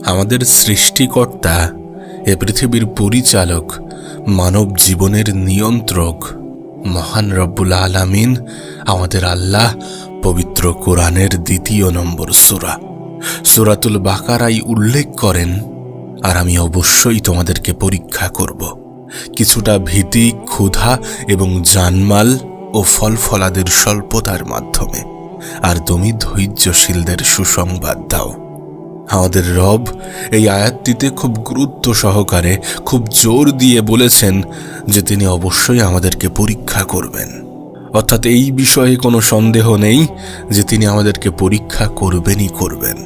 আমাদের সৃষ্টিকর্তা, এ পৃথিবীর পরিচালক, মানব জীবনের নিয়ন্ত্রক মহান রব্বুল আলামিন আমাদের আল্লাহ পবিত্র কোরআনের ২ নম্বর সূরা সূরাতুল বাকারায় উল্লেখ করেন, আর আমি অবশ্যই তোমাদেরকে পরীক্ষা করব কিছুটা ভীতি, ক্ষুধা এবং জানমাল ও ফলফলাদের স্বল্পতার মাধ্যমে, আর তুমি ধৈর্যশীলদের সুসংবাদ দাও। আমাদের রব এই আয়াতটিতে খুব গুরুত্ব সহকারে, খুব জোর দিয়ে বলেছেন যে তিনি অবশ্যই আমাদেরকে পরীক্ষা করবেন। অর্থাৎ এই বিষয়ে কোনো সন্দেহ নেই যে তিনি আমাদেরকে পরীক্ষা করবেনই করবেন।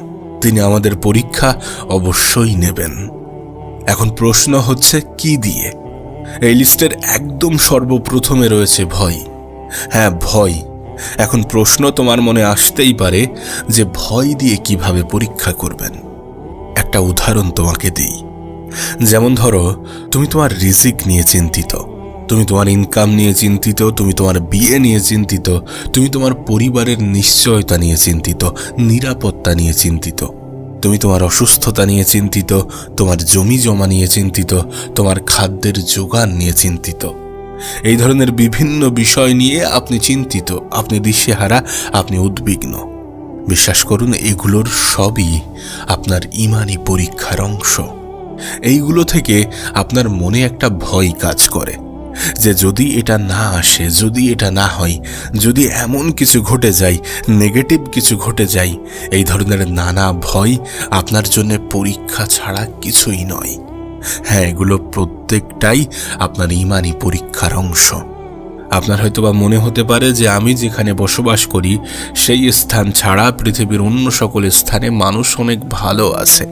তিনি আমাদের পরীক্ষা অবশ্যই নেবেন। এখন প্রশ্ন হচ্ছে কি দিয়ে? এই লিস্টের একদম সর্বপ্রথমে রয়েছে ভয়। হ্যাঁ, ভয়। এখন প্রশ্ন তোমার মনে আসতেই পারে যে ভয় দিয়ে কিভাবে পরীক্ষা করবেন। একটা উদাহরণ তোমাকে দিই। যেমন ধরো, তুমি তোমার রিজিক নিয়ে চিন্তিত, তুমি তোমার ইনকাম নিয়ে চিন্তিত, তুমি তোমার বিয়ে নিয়ে চিন্তিত, তুমি তোমার পরিবারের নিশ্চয়তা নিয়ে চিন্তিত, নিরাপত্তা নিয়ে চিন্তিত, তুমি তোমার অসুস্থতা নিয়ে চিন্তিত, তোমার জমি জমা নিয়ে চিন্তিত, তোমার খাদ্যের যোগান নিয়ে চিন্তিত। এই ধরনের বিভিন্ন বিষয় নিয়ে আপনি চিন্তিত, আপনি দিশেহারা, আপনি উদ্বিগ্ন। বিশ্বাস করুন, এগুলোর সবই আপনার ঈমানি পরীক্ষার অংশ। এইগুলো থেকে আপনার মনে একটা ভয় কাজ করে যে যদি এটা না আসে, যদি এটা না হয়, যদি এমন কিছু ঘটে যায়, নেগেটিভ কিছু ঘটে যায়, এই ধরনের নানা ভয় আপনার জন্য পরীক্ষা ছাড়া কিছুই নয়। হ্যাঁ, এগুলো প্রত্যেকটাই আপনার ঈমানি পরীক্ষার অংশ। আপনার হয়তোবা মনে হতে পারে যে আমি যেখানে বসবাস করি সেই স্থান ছাড়া পৃথিবীর অন্য সকল স্থানে মানুষ অনেক ভালো আছে।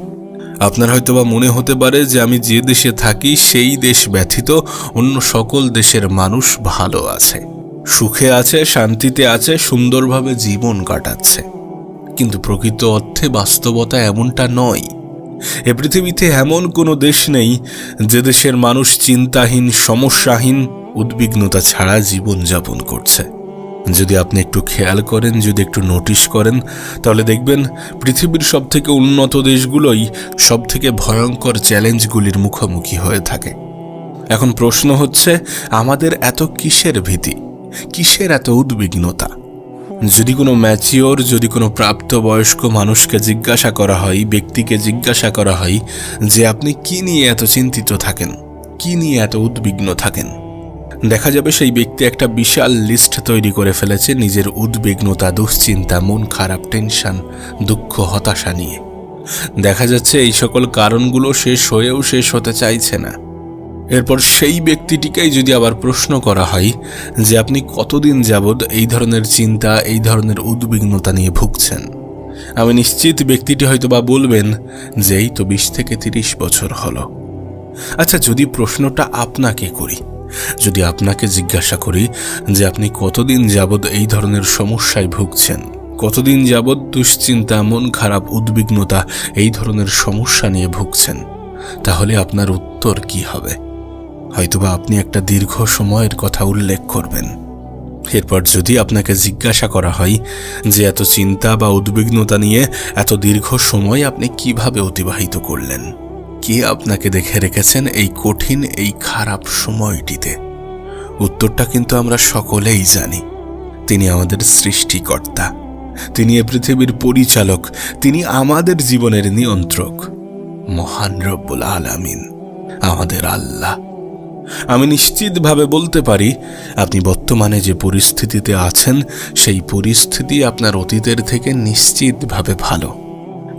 আপনার হয়তোবা মনে হতে পারে যে আমি যে দেশে থাকি সেই দেশ ব্যতীত অন্য সকল দেশের মানুষ ভালো আছে, সুখে আছে, শান্তিতে আছে, সুন্দরভাবে জীবন কাটাচ্ছে। কিন্তু প্রকৃত অর্থে বাস্তবতা এমনটা নয়। এ পৃথিবীতে এমন কোনো দেশ নেই যে দেশের মানুষ চিন্তাহীন, সমস্যাহীন, উদ্বিগ্নতা ছাড়া জীবনযাপন করছে। যদি আপনি একটু খেয়াল করেন, যদি একটু নোটিশ করেন, তাহলে দেখবেন পৃথিবীর সবথেকে উন্নত দেশগুলোই সবথেকে ভয়ঙ্কর চ্যালেঞ্জগুলির মুখোমুখি হয়ে থাকে। এখন প্রশ্ন হচ্ছে, আমাদের এত কিসের ভীতি, কিসের এত উদ্বিগ্নতা? যদি কোনো ম্যাচিওর, যদি কোনো প্রাপ্তবয়স্ক মানুষকে জিজ্ঞাসা করা হয়, ব্যক্তিকে জিজ্ঞাসা করা হয় যে আপনি কি নিয়ে এত চিন্তিত থাকেন, কি নিয়ে এত উদ্বিগ্ন থাকেন, দেখা যাবে সেই ব্যক্তি একটা বিশাল লিস্ট তৈরি করে ফেলেছে নিজের উদ্বিগ্নতা, দুশ্চিন্তা, মন খারাপ, টেনশন, দুঃখ, হতাশা নিয়ে। দেখা যাচ্ছে এই সকল কারণগুলো শেষ হয়েও শেষ হতে চাইছে না। এরপর সেই ব্যক্তিটিকেই যদি আবার প্রশ্ন করা হয় যে আপনি কতদিন যাবৎ এই ধরনের চিন্তা, এই ধরনের উদ্বিগ্নতা নিয়ে ভুগছেন, আমি নিশ্চিত ব্যক্তিটি হয়তোবা বলবেন যে এই তো 20 থেকে 30 বছর হলো। আচ্ছা, যদি প্রশ্নটা আপনাকে করি, যদি আপনাকে জিজ্ঞাসা করি যে আপনি কতদিন যাবৎ এই ধরনের সমস্যায় ভুগছেন, কতদিন যাবৎ দুশ্চিন্তা, মন খারাপ, উদ্বিগ্নতা, এই ধরনের সমস্যা নিয়ে ভুগছেন, তাহলে আপনার উত্তর কি হবে? হয়তোবা আপনি একটা দীর্ঘ সময়ের কথা উল্লেখ করবেন। এরপর যদি আপনাকে জিজ্ঞাসা করা হয় যে এত চিন্তা বা উদ্বিগ্নতা নিয়ে এত দীর্ঘ সময় আপনি কিভাবে অতিবাহিত করলেন, কে আপনাকে দেখে রেখেছেন এই কঠিন, এই খারাপ সময়টিতে, উত্তরটা কিন্তু আমরা সকলেই জানি। তিনি আমাদের সৃষ্টিকর্তা, তিনি এ পৃথিবীর পরিচালক, তিনি আমাদের জীবনের নিয়ন্ত্রক, মহান রব্বুল আলামিন, আমাদের আল্লাহ। আমি নিশ্চিতভাবে বলতে পারি আপনি বর্তমানে যে পরিস্থিতিতে আছেন সেই পরিস্থিতি আপনার অতীতের থেকে নিশ্চিতভাবে ভালো।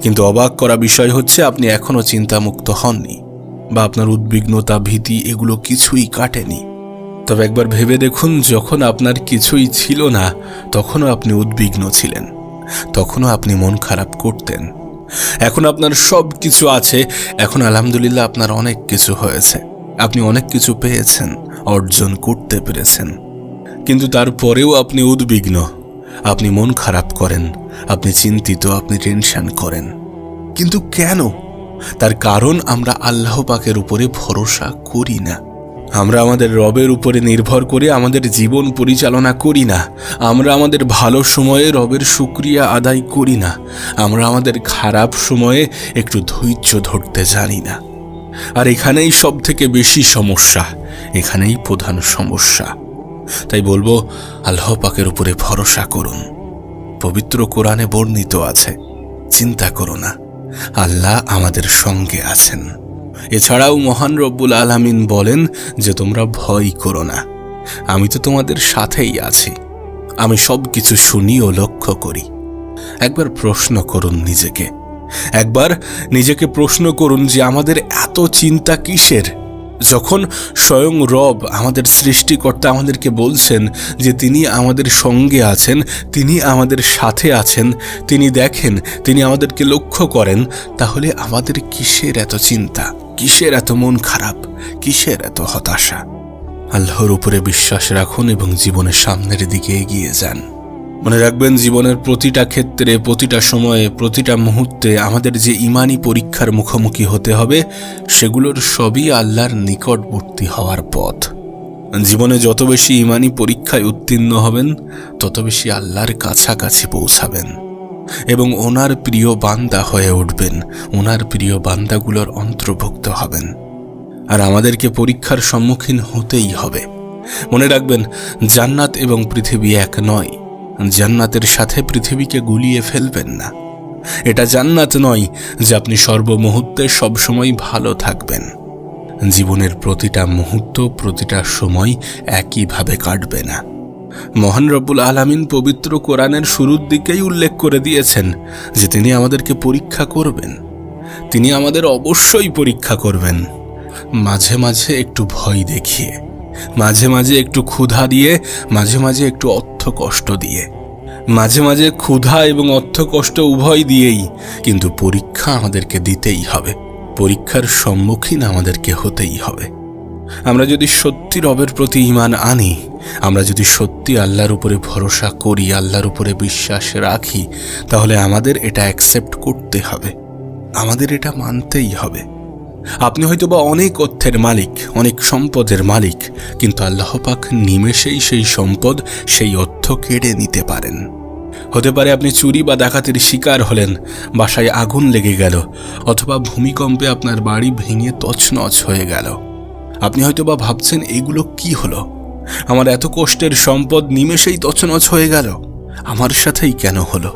কিন্তু অবাক করা বিষয় হচ্ছে আপনি এখনো চিন্তামুক্ত হননি, বা আপনার উদ্বিগ্নতা, ভীতি এগুলো কিছুই কাটেনি। তবে একবার ভেবে দেখুন, যখন আপনার কিছুই ছিল না তখনও আপনি উদ্বিগ্ন ছিলেন, তখনও আপনি মন খারাপ করতেন। এখন আপনার সব কিছু আছে, এখন আলহামদুলিল্লাহ আপনার অনেক কিছু হয়েছে, আপনি অনেক কিছু পেয়েছেন, অর্জন করতে পেরেছেন, কিন্তু তারপরেও আপনি উদ্বিগ্ন, আপনি মন খারাপ করেন, আপনি চিন্তিত, আপনি টেনশন করেন। কিন্তু কেন? তার কারণ আমরা আল্লাহ পাকের উপরে ভরসা করি না, আমরা আমাদের রবের উপরে নির্ভর করে আমাদের জীবন পরিচালনা করি না। আমরা আমাদের ভালো সময়ে রবের শুকরিয়া আদায় করি না। আমরা আমাদের খারাপ সময়ে একটু ধৈর্য ধরতে জানি না। আর এখানেই সব থেকে বেশি সমস্যা, এখানেই প্রধান সমস্যা। তাই বলবো, আল্লাহ পাকের উপরে ভরসা করুন। পবিত্র কোরআনে বর্ণিত আছে, চিন্তা করো না, আল্লাহ আমাদের সঙ্গে আছেন। এছাড়াও মহান রব্বুল আলামিন বলেন যে তোমরা ভয় করো না, আমি তো তোমাদের সাথেই আছি, আমি সব কিছু শুনি ও লক্ষ্য করি। একবার প্রশ্ন করুন নিজেকে, একবার নিজেকে প্রশ্ন করুন যে আমাদের এত চিন্তা কিসের, যখন স্বয়ং রব আমাদের সৃষ্টিকর্তা আমাদেরকে বলছেন যে তিনি আমাদের সঙ্গে আছেন, তিনি আমাদের সাথে আছেন, তিনি দেখেন, তিনি আমাদেরকে লক্ষ্য করেন। তাহলে আমাদের কিসের এত চিন্তা, কিসের এত মন খারাপ, কিসের এত হতাশা? আল্লাহর উপরে বিশ্বাস রাখুন এবং জীবনের সামনের দিকে এগিয়ে যান। মনে রাখবেন, জীবনের প্রতিটা ক্ষেত্রে, প্রতিটা সময়ে, প্রতিটা মুহূর্তে আমাদের যে ইমানি পরীক্ষার মুখোমুখি হতে হবে, সেগুলোর সবই আল্লাহর নিকটবর্তী হওয়ার পথ। জীবনে যত বেশি ইমানি পরীক্ষায় উত্তীর্ণ হবেন, তত বেশি আল্লাহর কাছাকাছি পৌঁছাবেন এবং ওনার প্রিয় বান্দা হয়ে উঠবেন, ওনার প্রিয় বান্দাগুলোর অন্তর্ভুক্ত হবেন। আর আমাদেরকে পরীক্ষার সম্মুখীন হতেই হবে। মনে রাখবেন, জান্নাত এবং পৃথিবী এক নয়। জান্নাতের সাথে পৃথিবীকে গুলিয়ে ফেলবেন না। এটা জান্নাত নয় যে আপনি সর্বমুহূর্তে সবসময় ভালো থাকবেন। জীবনের প্রতিটা মুহূর্ত, প্রতিটা সময় একইভাবে কাটবে না। মহান রব্বুল আলামিন পবিত্র কোরআনের শুরুর দিকেই উল্লেখ করে দিয়েছেন যে তিনি আমাদেরকে পরীক্ষা করবেন। তিনি আমাদের অবশ্যই পরীক্ষা করবেন, মাঝে মাঝে একটু ভয় দেখিয়ে, মাঝে মাঝে একটু ক্ষুধা দিয়ে, মাঝে মাঝে একটু অর্থ কষ্ট দিয়ে, মাঝে মাঝে ক্ষুধা এবং অর্থ কষ্ট উভয় দিয়েই, কিন্তু পরীক্ষা আমাদেরকে দিতেই হবে। পরীক্ষার সম্মুখীন আমাদেরকে হতেই হবে। আমরা যদি সত্যি রবের প্রতি ঈমান আনি, আমরা যদি সত্যি আল্লাহর উপরে ভরসা করি, আল্লাহর উপরে বিশ্বাস রাখি, তাহলে আমাদের এটা অ্যাকসেপ্ট করতে হবে, আমাদের এটা মানতেই হবে। আপনি হয়তোবা অনেক অর্থের মালিক, অনেক সম্পদের মালিক, কিন্তু আল্লাহ পাক নিমেষেই সেই সম্পদ, সেই অর্থ কেড়ে নিতে পারেন। হতে পারে আপনি চুরি বা ডাকাতির শিকার হলেন, বাসায় আগুন লেগে গেল, অথবা ভূমিকম্পে আপনার বাড়ি ভেঙে তছনছ হয়ে গেল। আপনি হয়তোবা ভাবছেন, এগুলো কি হলো? আমার এত কষ্টের সম্পদ নিমেষেই তছনছ হয়ে গেল। আমার সাথেই কেন হলো?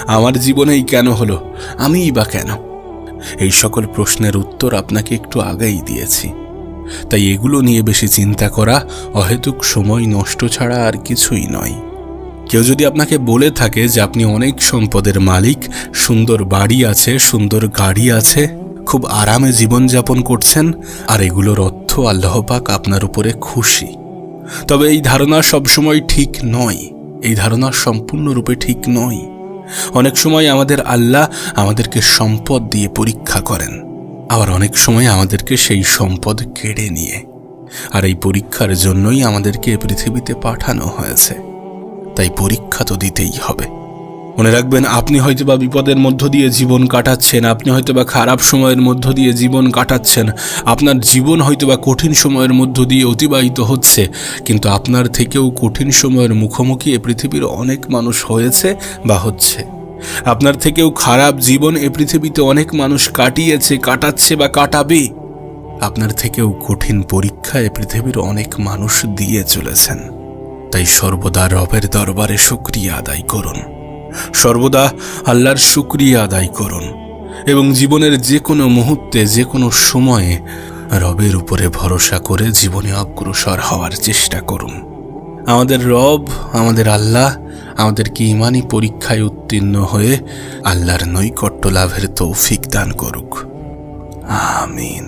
আমার জীবনেই কেন হলো? আমিই বা কেন? এই সকল প্রশ্নের উত্তর আপনাকে একটু আগেই দিয়েছি। তাই এগুলো নিয়ে বেশি চিন্তা করা অহেতুক সময় নষ্ট ছাড়া আর কিছুই নয়। কেউ যদি আপনাকে বলে থাকে যে আপনি অনেক সম্পদের মালিক, সুন্দর বাড়ি আছে, সুন্দর গাড়ি আছে, খুব আরামে জীবনযাপন করছেন, আর এগুলোর অর্থ আল্লাহ পাক আপনার উপরে খুশি, তবে এই ধারণা সবসময় ঠিক নয়। এই ধারণা সম্পূর্ণরূপে ঠিক নয়। অনেক সময় আমাদের আল্লাহ আমাদেরকে সম্পদ দিয়ে পরীক্ষা করেন, আবার অনেক সময় আমাদেরকে সেই সম্পদ কেড়ে নিয়ে। আর এই পরীক্ষার জন্যই আমাদেরকে পৃথিবীতে পাঠানো হয়েছে। তাই পরীক্ষা তো দিতেই হবে। মনে রাখবেন, আপনি হয়তোবা বিপদের মধ্য দিয়ে জীবন কাটাচ্ছেন, আপনি হয়তোবা খারাপ সময়ের মধ্য দিয়ে জীবন কাটাচ্ছেন, আপনার জীবন হয়তোবা কঠিন সময়ের মধ্য দিয়ে অতিবাহিত হচ্ছে, কিন্তু আপনার থেকেও কঠিন সময়ের মুখোমুখি এ পৃথিবীর অনেক মানুষ হয়েছে বা হচ্ছে। আপনার থেকেও খারাপ জীবন এ পৃথিবীতে অনেক মানুষ কাটিয়েছে, কাটাচ্ছে বা কাটাবে। আপনার থেকেও কঠিন পরীক্ষা এ পৃথিবীর অনেক মানুষ দিয়ে চলেছেন। তাই সর্বদা রবের দরবারে শুকরিয়া আদায় করুন, সর্বদা আল্লাহর শুকরিয়া আদায় করুন এবং জীবনের যে কোনো মুহূর্তে, যে কোনো সময়ে রবের উপরে ভরসা করে জীবনে অগ্রসর হওয়ার চেষ্টা করুন। আমাদের রব, আমাদের আল্লাহ আমাদেরকে ইমানি পরীক্ষায় উত্তীর্ণ হয়ে আল্লাহর নৈকট্য লাভের তৌফিক দান করুক। আমিন।